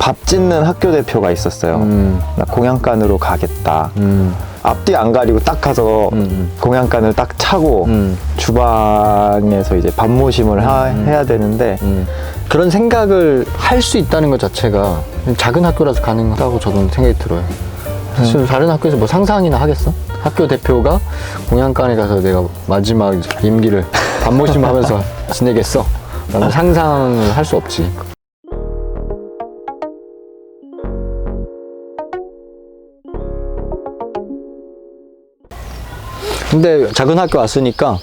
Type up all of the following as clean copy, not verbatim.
밥 짓는 학교 대표가 있었어요. 나 공양간으로 가겠다. 앞뒤 안 가리고 딱 가서 공양간을 딱 차고 주방에서 이제 밥 모심을 해야 되는데 그런 생각을 할 수 있다는 것 자체가 작은 학교라서 가능하다고 저는 생각이 들어요. 사실 다른 학교에서 뭐 상상이나 하겠어? 학교 대표가 공양간에 가서 내가 마지막 임기를 밥 모심 하면서 지내겠어? 라는 상상을 할 수 없지. 근데 작은 학교 왔으니까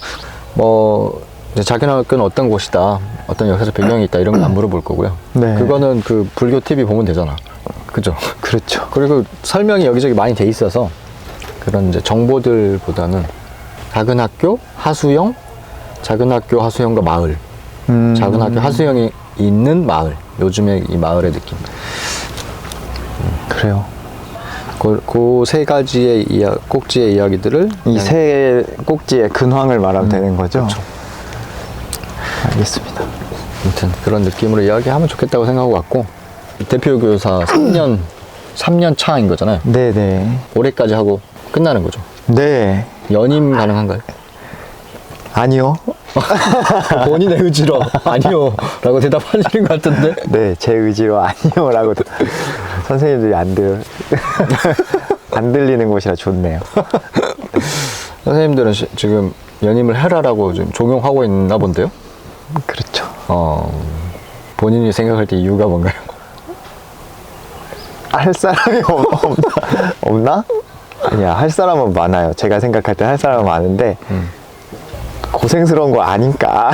뭐 이제 작은 학교는 어떤 곳이다, 어떤 역사적 배경이 있다 이런 건 안 물어볼 거고요. 네. 그거는 그 불교 TV 보면 되잖아. 그죠? 그렇죠. 그리고 설명이 여기저기 많이 돼 있어서 그런 이제 정보들보다는 작은 학교, 하수영, 작은 학교, 하수영과 마을, 작은 학교, 하수영이 있는 마을, 요즘에 이 마을의 느낌. 그래요. 그 세 가지의 꼭지의 이야기들을 이 세 꼭지의 근황을 말하면 되는 거죠? 그렇죠. 알겠습니다. 아무튼 그런 느낌으로 이야기하면 좋겠다고 생각하고 왔고, 대표 교사 3년 차인 거잖아요. 네네. 올해까지 하고 끝나는 거죠. 네. 연임 가능한가요? 아니요. 본인의 의지로 아니요 라고 대답하시는 것 같은데. 네, 제 의지로 아니요라고 선생님들이 안 들리는 곳이라 좋네요. 선생님들은 지금 연임을 해라라고 좀 종용하고 있나 본데요? 그렇죠. 본인이 생각할 때 이유가 뭔가요? 할 사람이 없나? 아니야, 할 사람은 많아요. 제가 생각할 때 할 사람은 많은데 고생스러운 거 아닌가.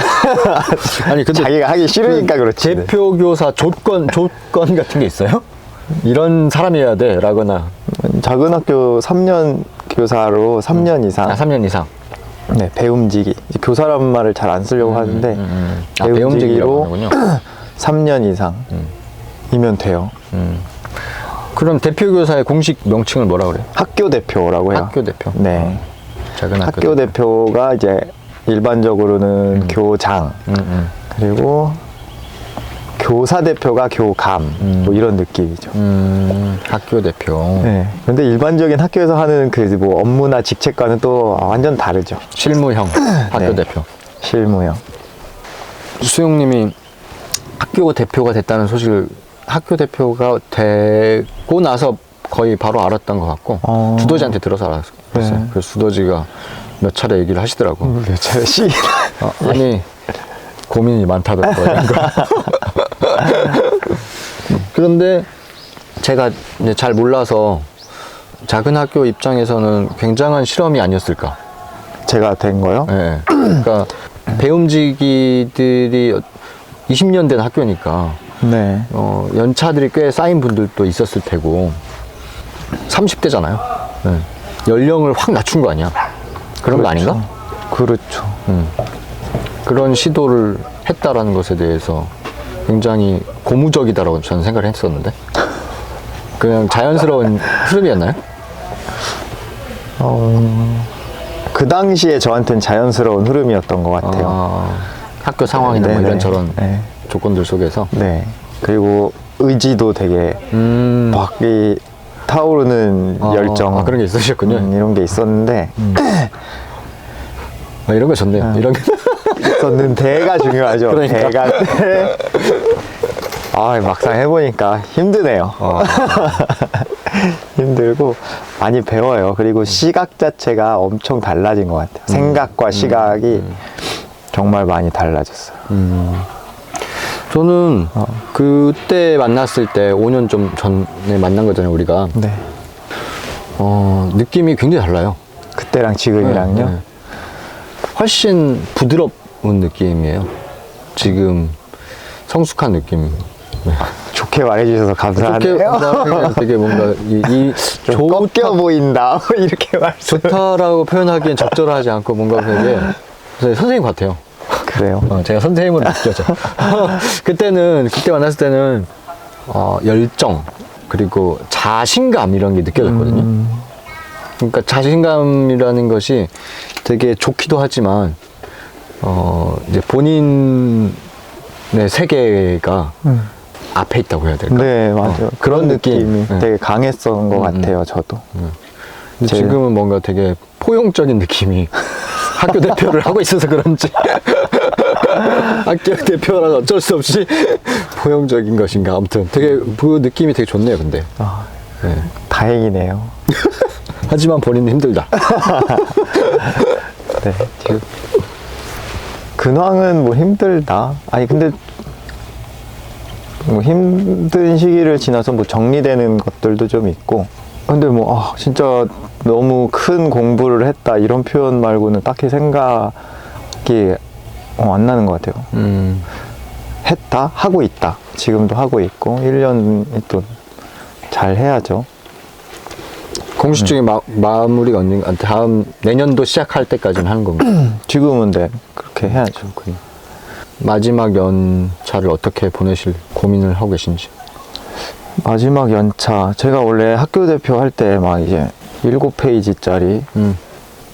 아니 근데 자기가 하기 싫으니까 그렇지. 대표 교사 조건 같은 게 있어요? 이런 사람이어야 돼 라거나. 작은 학교 3년 교사로 3년 이상. 3년 이상. 네, 배움지기. 이제 교사라는 말을 잘 안 쓰려고 하는데 배움지기로 배움지기로 3년 이상이면 돼요. 그럼 대표 교사의 공식 명칭을 뭐라 그래요? 학교 대표라고 해요. 학교 대표. 네. 작은 학교 대표가 이제 일반적으로는 교장, 그리고 교사 대표가 교감, 뭐 이런 느낌이죠. 학교 대표. 네. 근데 일반적인 학교에서 하는 그 뭐 업무나 직책과는 또 완전 다르죠. 실무형 학교 네. 대표. 실무형. 수용님이 학교 대표가 됐다는 소식을 학교 대표가 되고 나서 거의 바로 알았던 것 같고 두더지한테 들어서 알았어요. 네. 그래서 두더지가 몇 차례 얘기를 하시더라고. 몇 차례 씩. 아니 고민이 많다더라고. 이런 거. 그런데 제가 이제 잘 몰라서 작은 학교 입장에서는 굉장한 실험이 아니었을까. 제가 된 거요? 네. 그러니까 배움지기들이 20년 된 학교니까 네. 연차들이 꽤 쌓인 분들도 있었을 테고 30대잖아요. 네. 연령을 확 낮춘 거 아니야? 그런 거 아닌가? 그렇죠. 그런 시도를 했다라는 것에 대해서 굉장히 고무적이다라고 저는 생각을 했었는데 그냥 자연스러운 흐름이었나요? 그 당시에 저한테는 자연스러운 흐름이었던 것 같아요. 학교 상황이나 뭐 네네. 이런저런 네. 조건들 속에서. 네. 그리고 의지도 되게 막 타오르는 열정. 그런 게 있으셨군요. 이런 게 있었는데 이런 거 좋네요. 이런 게 있었는데가 중요하죠. 그러니까. 대가 막상 해보니까 힘드네요. 힘들고 많이 배워요. 그리고 시각 자체가 엄청 달라진 것 같아요. 생각과 시각이 정말 많이 달라졌어요. 저는 그때 만났을 때 5년 좀 전에 만난 거잖아요, 우리가. 네. 느낌이 굉장히 달라요. 그때랑 지금이랑요. 네. 훨씬 부드러운 느낌이에요. 지금 성숙한 느낌. 네. 좋게 말해주셔서 감사하네요. 되게 뭔가 좀 꺾여 보인다 이렇게 말씀. 좋다라고 표현하기엔 적절하지 않고 뭔가 되게 선생님 같아요. 그래요. 제가 선생님으로 느껴져. 그때 만났을 때는 열정 그리고 자신감 이런 게 느껴졌거든요. 그러니까 자신감이라는 것이 되게 좋기도 하지만 이제 본인의 세계가 앞에 있다고 해야 될까? 네, 맞아요. 그런 느낌이 네. 되게 강했던 것 같아요, 저도. 근데 지금은 뭔가 되게 포용적인 느낌이 학교 대표를 하고 있어서 그런지 학교 대표라서 어쩔 수 없이 포용적인 것인가. 아무튼 되게 그 느낌이 되게 좋네요. 근데 아, 네. 다행이네요. 하지만 본인은 힘들다. 네, 지금 근황은 뭐 힘들다. 아니 근데 뭐 힘든 시기를 지나서 뭐 정리되는 것들도 좀 있고. 근데 뭐 진짜 너무 큰 공부를 했다 이런 표현 말고는 딱히 생각이 안 나는 것 같아요. 했다? 하고 있다. 지금도 하고 있고 1년이 또 잘 해야죠. 공식적인 마무리가 언젠가 다음 내년도 시작할 때까지는 하는 건가요? 지금은 네 그렇게 해야죠. 마지막 연차를 어떻게 보내실 고민을 하고 계신지. 마지막 연차 제가 원래 학교 대표 할 때 막 이제 7페이지짜리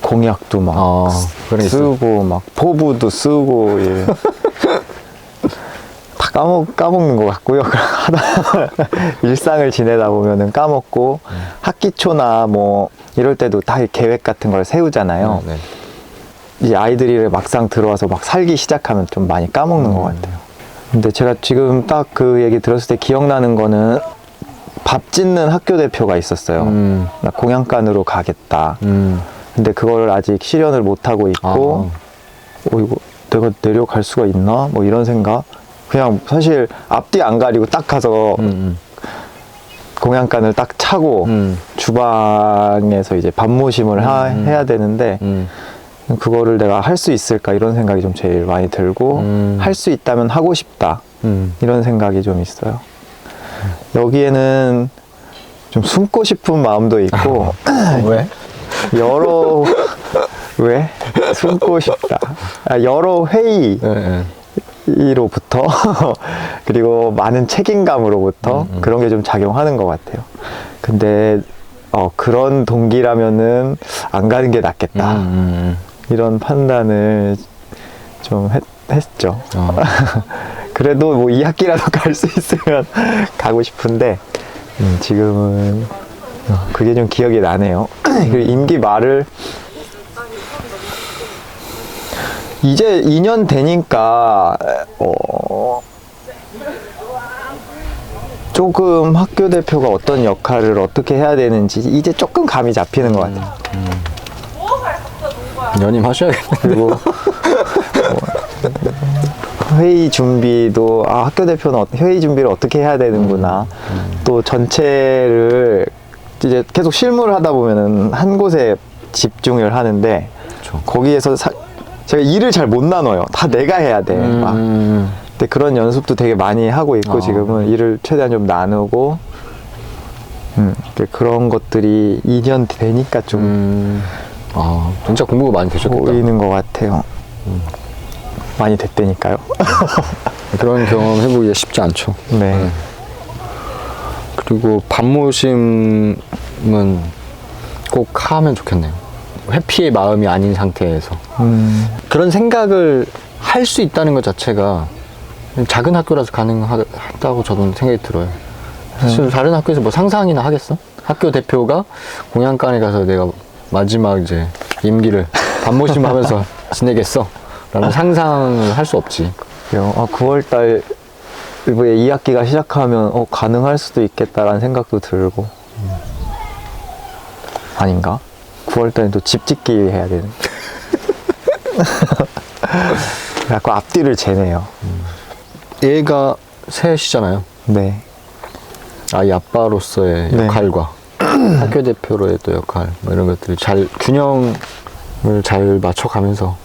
공약도 막 그런 게 쓰고 막 포부도 쓰고 예. 다 까먹는 것 같고요. 하다 일상을 지내다 보면은 까먹고 학기 초나 뭐 이럴 때도 다 계획 같은 걸 세우잖아요. 네. 이제 아이들이 막상 들어와서 막 살기 시작하면 좀 많이 까먹는 것 같아요. 근데 제가 지금 딱 그 얘기 들었을 때 기억나는 거는 밥 짓는 학교 대표가 있었어요. 나 공양간으로 가겠다. 근데 그걸 아직 실현을 못 하고 있고, 이거 내가 내려갈 수가 있나? 뭐 이런 생각. 그냥 사실 앞뒤 안 가리고 딱 가서 공양간을 딱 차고 주방에서 이제 밥모심을 해야 되는데 그거를 내가 할 수 있을까 이런 생각이 좀 제일 많이 들고 할 수 있다면 하고 싶다 이런 생각이 좀 있어요. 여기에는 좀 숨고 싶은 마음도 있고 왜? 왜? 숨고 싶다. 여러 회의로부터 그리고 많은 책임감으로부터 그런 게 좀 작용하는 것 같아요. 근데 그런 동기라면은 안 가는 게 낫겠다. 이런 판단을 좀 했죠. 그래도 뭐 2학기라도 갈 수 있으면 가고 싶은데 지금은 그게 좀 기억이 나네요. 그리고 임기 말을 이제 2년 되니까 조금 학교 대표가 어떤 역할을 어떻게 해야 되는지 이제 조금 감이 잡히는 것 같아요. 연임하셔야겠네. 그리고 회의 준비도 학교 대표는 회의 준비를 어떻게 해야 되는구나. 또 전체를 이제 계속 실무를 하다 보면은 한 곳에 집중을 하는데 거기에서 제가 일을 잘 못 나눠요. 다 내가 해야 돼. 막. 근데 그런 연습도 되게 많이 하고 있고 지금은 일을 최대한 좀 나누고 그런 것들이 2년 되니까 좀 진짜 공부가 많이 되셨겠다. 보이는 것 같아요. 많이 됐다니까요. 그런 경험 해보기가 쉽지 않죠. 네. 그리고 밥모심은 꼭 하면 좋겠네요. 회피의 마음이 아닌 상태에서 그런 생각을 할 수 있다는 것 자체가 작은 학교라서 가능하다고 저는 생각이 들어요. 사실 다른 학교에서 뭐 상상이나 하겠어? 학교 대표가 공양간에 가서 내가 마지막 이제 임기를 밥모심 하면서 지내겠어? 라는 상상을 할 수 없지. 9월달 2학기가 시작하면 가능할 수도 있겠다라는 생각도 들고 아닌가? 9월달엔 또 집 짓기 해야 되는. 자꾸 앞뒤를 재네요. 얘가 셋이잖아요. 네. 아이 아빠로서의 네. 역할과 학교 대표로의 또 역할 뭐 이런 것들이 잘 균형을 잘 맞춰가면서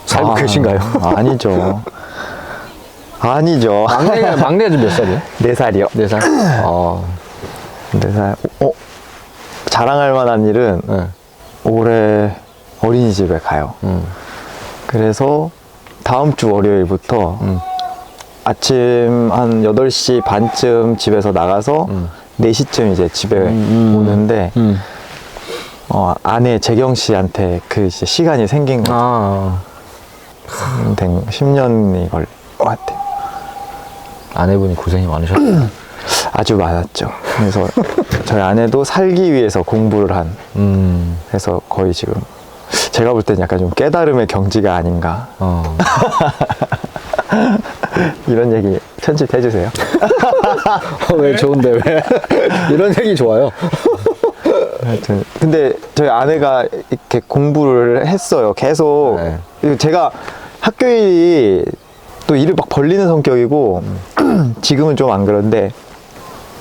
살고 계신가요? 아니죠. 아니죠. 막내가 지금 몇 살이에요? 4살이요. 4살? 4살. 자랑할 만한 일은 네. 올해 어린이집에 가요. 그래서 다음 주 월요일부터 아침 한 8시 반쯤 집에서 나가서 4시쯤 이제 집에 오는데 아내 재경 씨한테 그 이제 시간이 생긴 거죠. 10년이 걸린 것 같아요. 아내분이 고생이 많으셨어요. 아주 많았죠. 그래서 저희 아내도 살기 위해서 공부를 한. 그래서 거의 지금 제가 볼 땐 약간 좀 깨달음의 경지가 아닌가. 이런 얘기 편집해 주세요. 왜 좋은데 왜? 이런 얘기 좋아요. 하여튼 근데 저희 아내가 이렇게 공부를 했어요. 계속. 네. 제가 학교 일이 또 일을 막 벌리는 성격이고 지금은 좀 안 그런데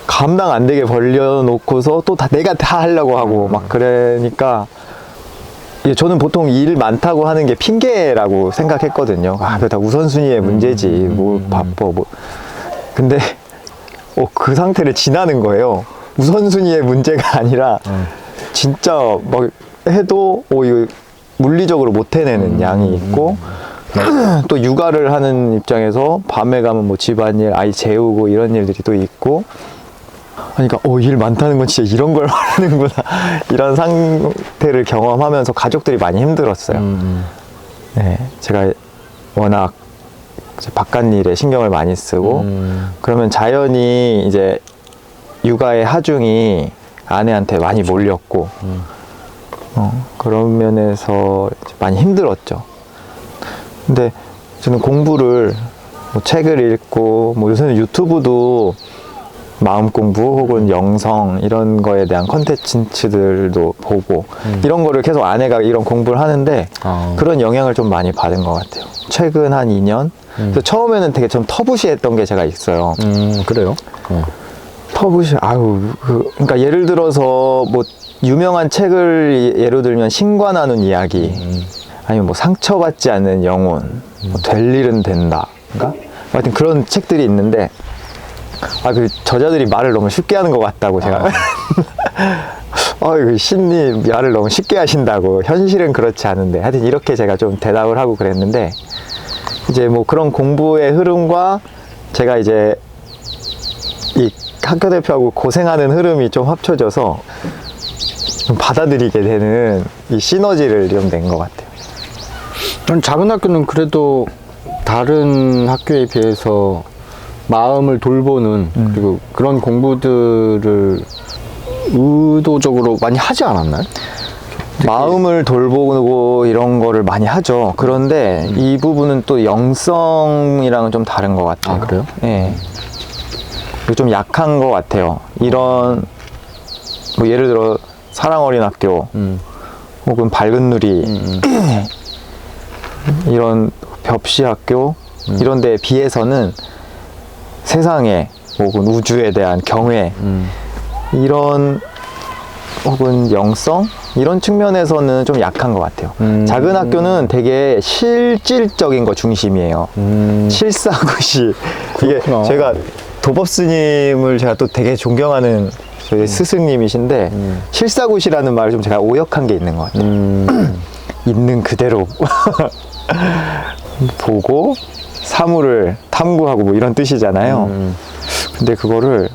감당 안 되게 벌려놓고서 또 내가 다 하려고 하고 막 그러니까 저는 보통 일 많다고 하는 게 핑계라고 생각했거든요. 아, 그거 다 우선순위의 문제지. 뭐 바빠 뭐. 근데 그 상태를 지나는 거예요. 우선순위의 문제가 아니라 진짜 막 해도 이거 물리적으로 못 해내는 양이 있고 또 육아를 하는 입장에서 밤에 가면 뭐 집안일, 아이 재우고 이런 일들이 또 있고 그러니까 일 많다는 건 진짜 이런 걸 하는구나 이런 상태를 경험하면서 가족들이 많이 힘들었어요. 네, 제가 워낙 이제 바깥일에 신경을 많이 쓰고 그러면 자연히 이제 육아의 하중이 아내한테 많이 몰렸고 그런 면에서 많이 힘들었죠. 근데 저는 공부를 뭐 책을 읽고 뭐 요새는 유튜브도 마음 공부 혹은 영성 이런 거에 대한 컨텐츠들도 보고 이런 거를 계속 아내가 이런 공부를 하는데 그런 영향을 좀 많이 받은 것 같아요. 최근 한 2년 그래서 처음에는 되게 좀 터부시했던 게 제가 있어요. 그래요? 터부시 그러니까 예를 들어서 뭐 유명한 책을 예로 들면 신관하는 이야기 아니면 뭐 상처받지 않는 영혼 뭐 될 일은 된다 하여튼 그런 책들이 있는데 그 저자들이 말을 너무 쉽게 하는 것 같다고 제가 이거 심리 말을 너무 쉽게 하신다고 현실은 그렇지 않은데 하여튼 이렇게 제가 좀 대답을 하고 그랬는데 이제 뭐 그런 공부의 흐름과 제가 이제 이 학교 대표하고 고생하는 흐름이 좀 합쳐져서 좀 받아들이게 되는 이 시너지를 좀 낸 것 같아요. 작은 학교는 그래도 다른 학교에 비해서 마음을 돌보는 그리고 그런 공부들을 의도적으로 많이 하지 않았나요? 마음을 돌보고 이런 거를 많이 하죠. 그런데 이 부분은 또 영성이랑은 좀 다른 것 같아요. 아, 그래요? 네. 좀 약한 것 같아요. 이런 뭐 예를 들어 사랑어린학교 혹은 밝은누리 이런 벽시학교 이런 데에 비해서는 세상에 혹은 우주에 대한 경외 이런 혹은 영성 이런 측면에서는 좀 약한 것 같아요. 작은 학교는 되게 실질적인 거 중심이에요. 실사구시 이게 제가 도법 스님을 제가 또 되게 존경하는 저희 스승님이신데 실사구시라는 말을 좀 제가 오역한 게 있는 것 같아요. 있는 그대로 보고 사물을 탐구하고 뭐 이런 뜻이잖아요. 근데 그거를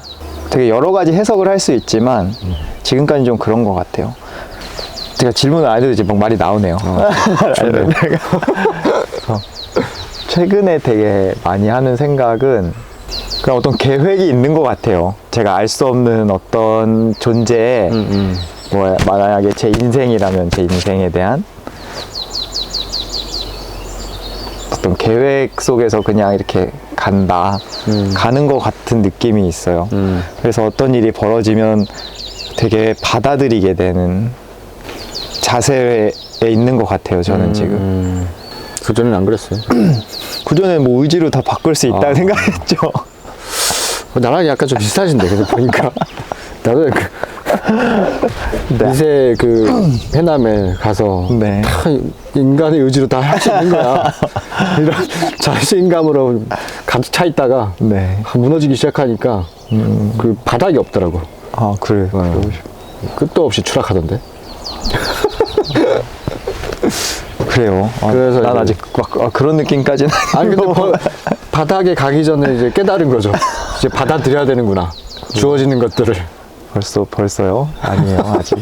되게 여러 가지 해석을 할 수 있지만 지금까지 좀 그런 것 같아요. 제가 질문을 안 해도 이제 막 말이 나오네요. 최근에 되게 많이 하는 생각은 그냥 어떤 계획이 있는 것 같아요. 제가 알 수 없는 어떤 존재에 뭐 만약에 제 인생이라면 제 인생에 대한 어떤 계획 속에서 그냥 이렇게 간다 가는 것 같은 느낌이 있어요. 그래서 어떤 일이 벌어지면 되게 받아들이게 되는 자세에 있는 것 같아요. 저는 지금 그전에는 안 그랬어요. 그전에 뭐 의지로 다 바꿀 수 있다는 생각했죠. 나랑 약간 좀 비슷하신데 계속 보니까 나도 미세 그 해남에 가서 네. 다 인간의 의지로 다 할 수 있는 거야. 이런 자신감으로 가득 차 있다가 네. 무너지기 시작하니까 그 바닥이 없더라고. 아 그래. 끝도 없이 추락하던데. 그래요. 그래서 난 이제- 아직 막 그런 느낌까지는 아니 근데 바닥에 가기 전에 이제 깨달은 거죠. 이제 받아들여야 되는구나. 주어지는 것들을. 벌써요? 아니에요. 아직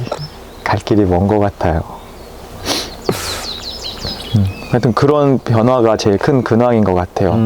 갈 길이 먼 것 같아요. 하여튼 그런 변화가 제일 큰 근황인 것 같아요.